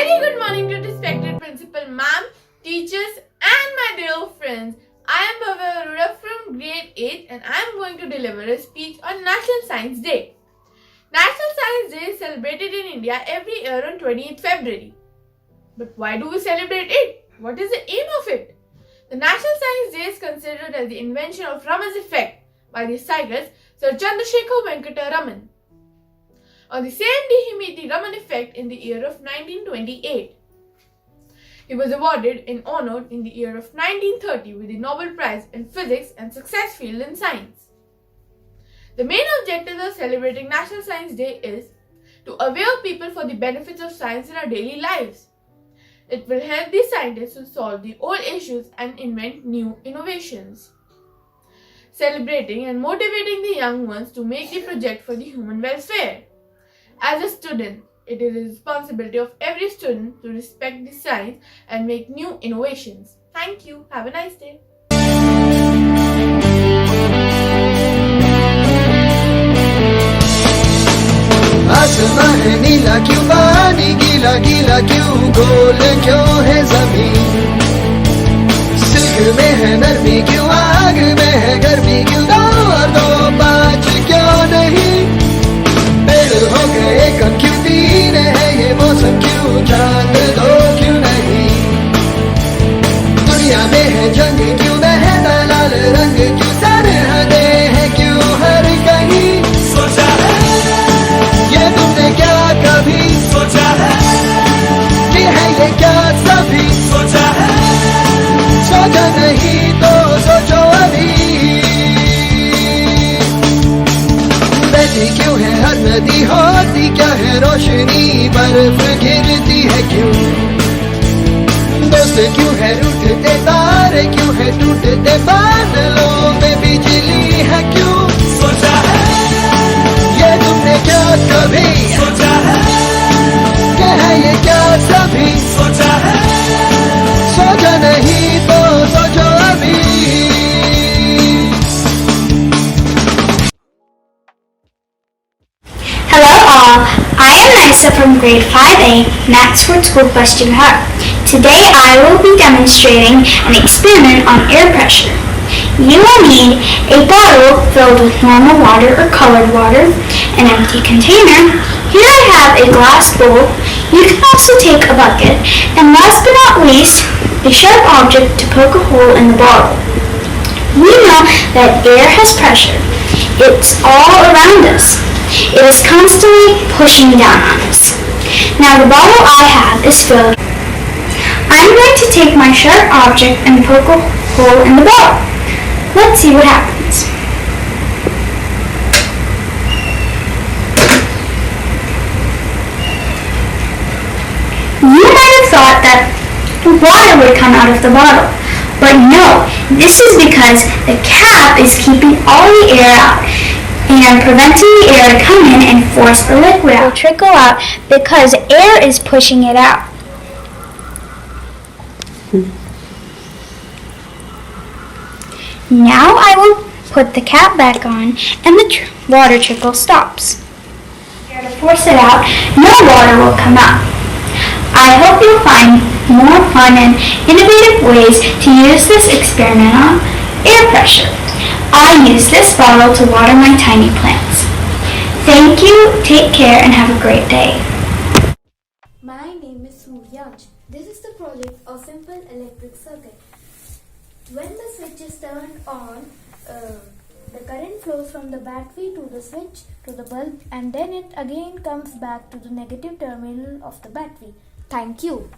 very good morning to respected principal ma'am, teachers and my dear friends. I am Bhavya Arora from grade 8 and I am going to deliver a speech on National Science Day. National Science Day is celebrated in India every year on 28th February. But why do we celebrate it? What is the aim of it? The National Science Day is considered as the invention of Raman's effect by the psychist Sir Chandrasekhar Venkata Raman. On the same day, he made the Raman effect in the year of 1928. He was awarded and honored in the year of 1930 with the Nobel Prize in Physics and success field in science. The main objective of celebrating National Science Day is to aware people for the benefits of science in our daily lives. It will help the scientists to solve the old issues and invent new innovations. Celebrating and motivating the young ones to make the project for the human welfare. As a student, it is the responsibility of every student to respect the science and make new innovations. Thank you. Have a nice day. आसमां है नीला क्यों, पानी गीला गीला क्यों, गोल क्यों है जमीन, सिल्क में है नरमी क्यों, आग में है गर्मी क्यों, दो और दो पाँच क्यों नहीं, पेड़ हो गए कम क्यों, तीन है ये मौसम क्यों, चांद दो क्यों नहीं, दुनिया में है जंग क्यों, बहता लाल रंग क्यों, सरहदें हैं क्यों हर कहीं, सोचा है ये तुमने क्या कभी सोचा है कि है ये क्या सभी सोचा है, सोचा नहीं तो सोचो अभी, बहती क्यों है हर नदी, होती क्या है रोशनी, बर्फ गिरती है क्यों, दोस्त क्यों है रूठते तारे क्यों है टूटते बादलों में बिजली है क्यों, सोचा है ये तुमने क्या कभी सोचा है कि है ये क्या सभी सोचा है, सोचा नहीं तो सोचो अभी. Hello all, I am Nisa from grade 5A, Maxford School Question Hub. Today I will be demonstrating an experiment on air pressure. You will need a bottle filled with normal water or colored water, an empty container. Here I have a glass bowl. You can also take a bucket, and last but not least, a sharp object to poke a hole in the bottle. We know that air has pressure. It's all around us. It is constantly pushing down on us. Now the bottle I have is filled. I'm going to take my sharp object and poke a hole in the bottle. Let's see what happens. You might have thought that water would come out of the bottle, but no, this is because the cap is keeping all the air out and preventing the air to come in and force the liquid out. It will trickle out because air is pushing it out. Now I will put the cap back on and the water trickle stops. Air to force it out, no water will come out. I hope you'll find more fun and innovative ways to use this experiment on air pressure. I use this bottle to water my tiny plants. Thank you, take care, and have a great day. My name is Suryansh. This is the project of simple electric circuit. When the switch is turned on, the current flows from the battery to the switch to the bulb, and then it again comes back to the negative terminal of the battery. Thank you.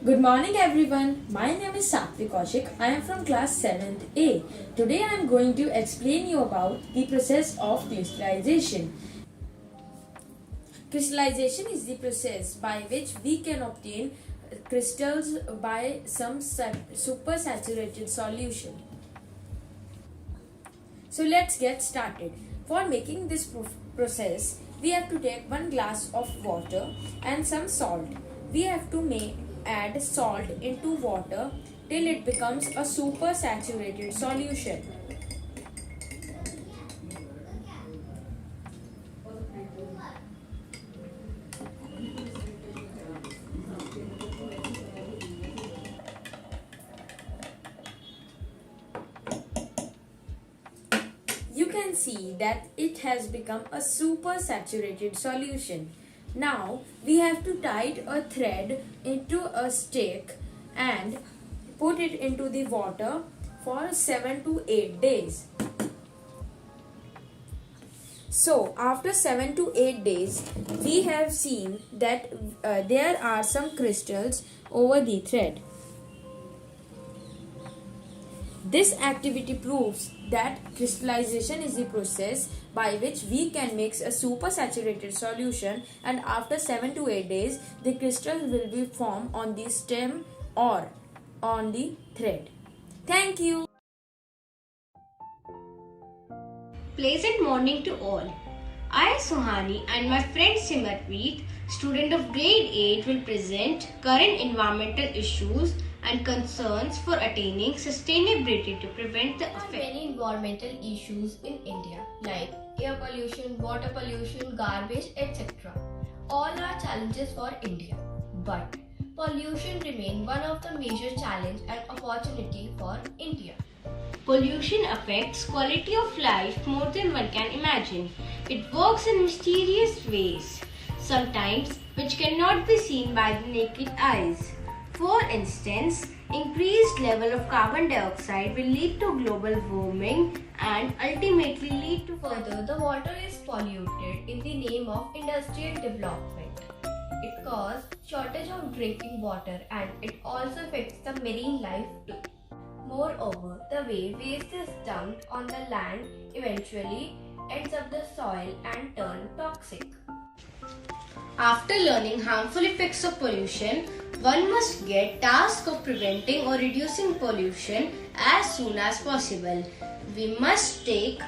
Good morning everyone. My name is Satvik Kaushik. I am from class 7th A. Today I am going to explain you about the process of crystallization. Crystallization is the process by which we can obtain crystals by some supersaturated solution. So let's get started. For making this process, we have to take 1 glass of water and some salt. We have to add salt into water till it becomes a supersaturated solution. You can see that it has become a supersaturated solution. Now we have to tie a thread into a stick and put it into the water for 7 to 8 days. So after 7 to 8 days, we have seen that there are some crystals over the thread. This activity proves that crystallization is the process by which we can mix a supersaturated solution, and after 7 to 8 days, the crystal will be formed on the stem or on the thread. Thank you. Pleasant morning to all. I, Suhani, and my friend Simarpreet, student of grade 8, will present current environmental issues and concerns for attaining sustainability to prevent the effect. Many environmental issues in India like air pollution, water pollution, garbage, etc. All are challenges for India, but pollution remains one of the major challenge and opportunity for India. Pollution affects quality of life more than one can imagine. It works in mysterious ways, sometimes which cannot be seen by the naked eyes. For instance, increased level of carbon dioxide will lead to global warming and ultimately lead to Further, the water is polluted in the name of industrial development. It causes shortage of drinking water and it also affects the marine life too. Moreover, the way waste is dumped on the land eventually ends up the soil and turn toxic. After learning harmful effects of pollution, one must get task of preventing or reducing pollution as soon as possible. We must take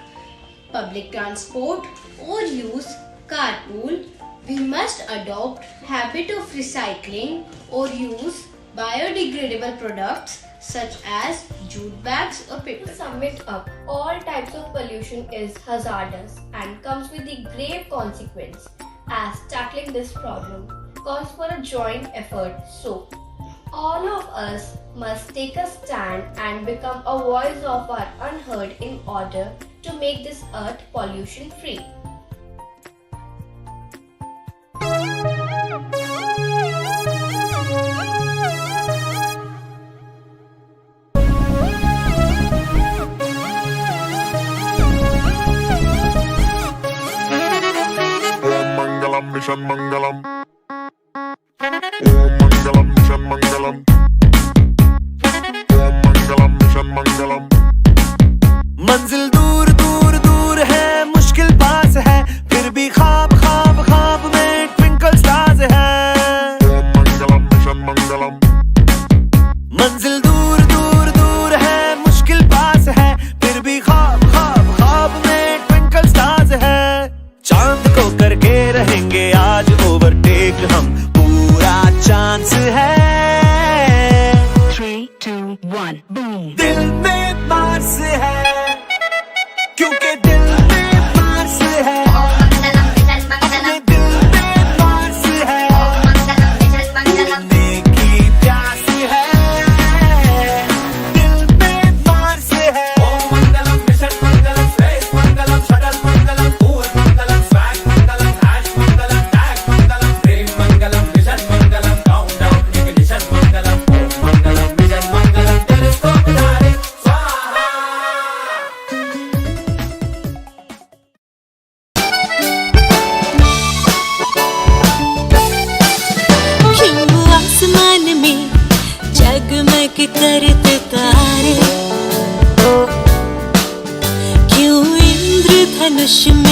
public transport or use carpool. We must adopt habit of recycling or use biodegradable products such as jute bags or paper. To sum it up, all types of pollution is hazardous and comes with the grave consequence, as tackling this problem calls for a joint effort. So, all of us must take a stand and become a voice of our unheard in order to make this earth pollution free. Mission Mangalam. Om Mangalam Mission Mangalam. Om Mangalam Mission Mangalam. मंजिल दूर दूर दूर है, मुश्किल पास है, फिर भी ख्वाब ख्वाब ख्वाब में ट्विंकल स्टार्स है. Om Mangalam Mission Mangalam. मंजिल दूर दूर दूर है, मुश्किल पास है, फिर भी ख्वाब ख्वाब ख्वाब में ट्विंकल स्टार्स है. चांद को करके रहेंगे आज ओवरटेक हम, पूरा चांस है. 3, 2, 1, boom. दिल में मार्स है, क्योंकि दिल में मार्स है. ये दिल में मार्स है, उड़ने की प्यास है. दिल में मार्स है. ओम मंगलम मिशन मंगलम, स्पेस मंगलम, शटल मंगलम, पूर मंगलम, स्वैग मंगलम, हैश मंगलम, टैग मंगलम, प्रेम मंगलम, मिशन मंगलम, काउंटडाउन इग्निशन मंगलम, ओम मंगलम मिशन मंगलम, टेलीस्कोप धारे स्वाहा. mission